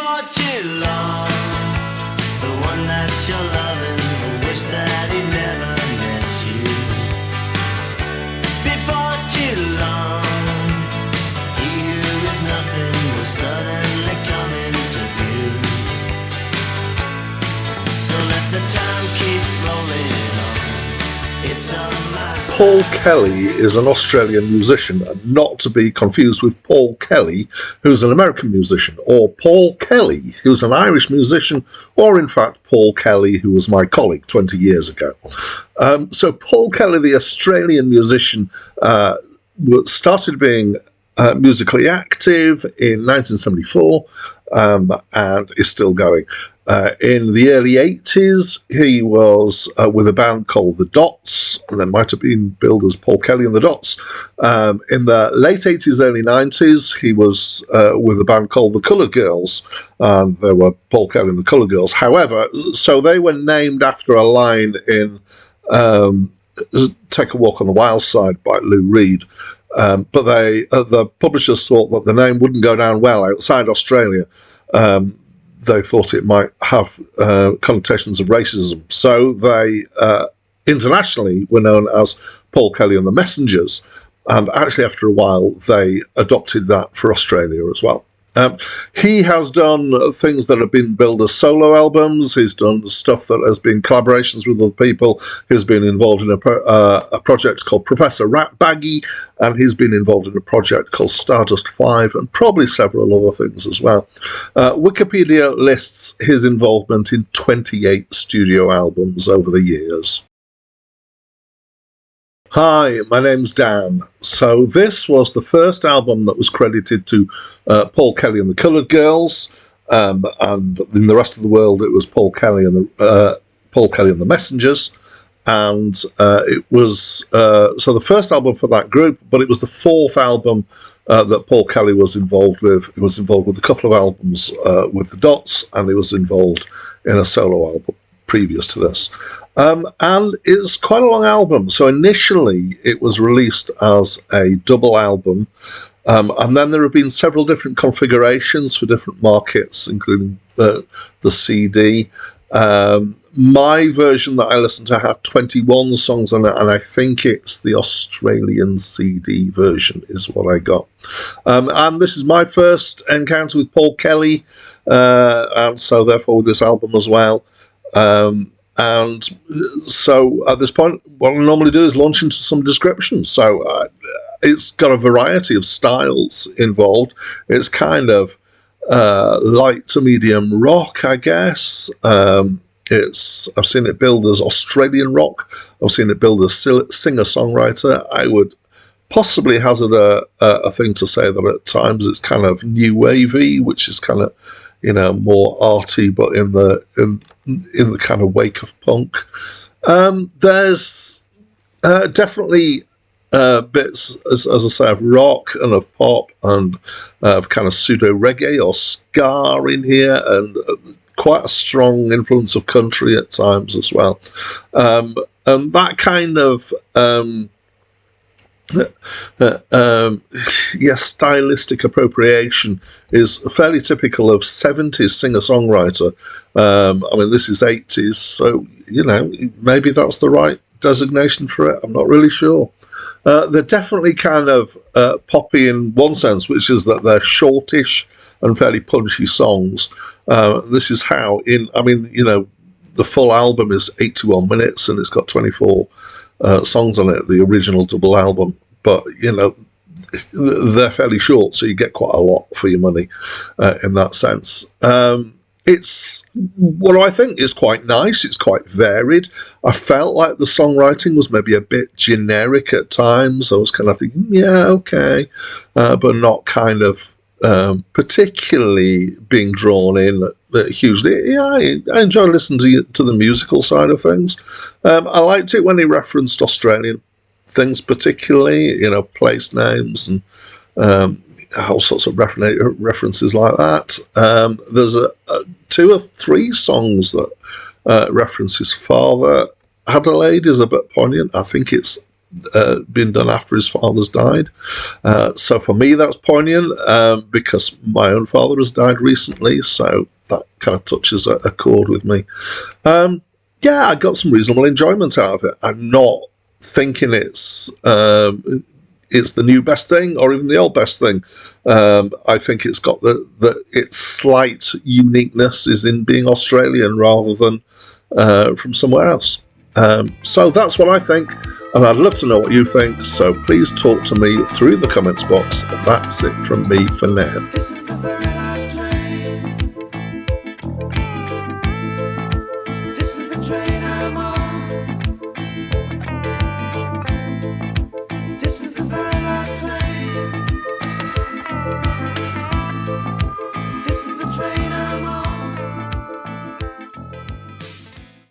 before too long. The one that you're loving, wish that he never met you. Before too long, he who is nothing will suddenly come into view. So let the time keep rolling on. It's on my side. Paul Kelly is an Australian musician, and not to be confused with Paul Kelly, who's an American musician, or Paul Kelly, who's an Irish musician, or in fact Paul Kelly, who was my colleague 20 years ago. So Paul Kelly, the Australian musician, started being musically active in 1974 and is still going. In the early 80s, he was with a band called The Dots, and there might have been billed as Paul Kelly and The Dots. In the late 80s, early 90s, he was with a band called The Colour Girls, and there were Paul Kelly and The Colour Girls. However, so they were named after a line in Take a Walk on the Wild Side by Lou Reed. But the publishers thought that the name wouldn't go down well outside Australia. They thought it might have connotations of racism. So they internationally were known as Paul Kelly and the Messengers. And actually, after a while, they adopted that for Australia as well. He has done things that have been billed as solo albums. He's done stuff that has been collaborations with other people. He's been involved in a project called Professor Ratbaggy, and he's been involved in a project called Stardust 5, and probably several other things as well. Wikipedia lists his involvement in 28 studio albums over the years. Hi, my name's Dan. So this was the first album that was credited to Paul Kelly and the Coloured Girls, and in the rest of the world it was Paul Kelly and the Messengers, and it was so the first album for that group, but it was the fourth album that Paul Kelly was involved with. He was involved with a couple of albums with the Dots, and he was involved in a solo album previous to this. And it's quite a long album. So initially it was released as a double album, and then there have been several different configurations for different markets, including the CD. My version that I listened to had 21 songs on it, and I think it's the Australian CD version is what I got. And this is my first encounter with Paul Kelly, and so therefore with this album as well. And so at this point, what I normally do is launch into some descriptions. So it's got a variety of styles involved. It's kind of light to medium rock, I guess. I've seen it billed as Australian rock. I've seen it billed as singer-songwriter. I would possibly hazard a thing to say that at times it's kind of new wavy, which is kind of, more arty, but in the kind of wake of punk. There's definitely bits, as I say, of rock and of pop and of kind of pseudo reggae or ska in here, and quite a strong influence of country at times as well. And that kind of stylistic appropriation is fairly typical of 70s singer-songwriter. I mean, this is 80s, so, maybe that's the right designation for it. I'm not really sure. They're definitely kind of poppy in one sense, which is that they're shortish and fairly punchy songs. This is how, the full album is 81 minutes and it's got 24 songs on it, the original double album, but they're fairly short, so you get quite a lot for your money in that sense. It's what I think is quite nice. It's quite varied. I felt like the songwriting was maybe a bit generic at times. I was kind of thinking, yeah, okay, but not kind of particularly being drawn in hugely. Yeah, I enjoy listening to the musical side of things. I liked it when he referenced Australian things, particularly, place names and all sorts of references like that. There's two or three songs that reference his father. Adelaide is a bit poignant. I think it's been done after his father's died. So for me, that's poignant because my own father has died recently, so that kind of touches a chord with me. I got some reasonable enjoyment out of it. I'm not thinking it's the new best thing or even the old best thing. I think it's got its slight uniqueness is in being Australian rather than from somewhere else. So that's what I think, and I'd love to know what you think, so please talk to me through the comments box. That's it from me for now. This is the very last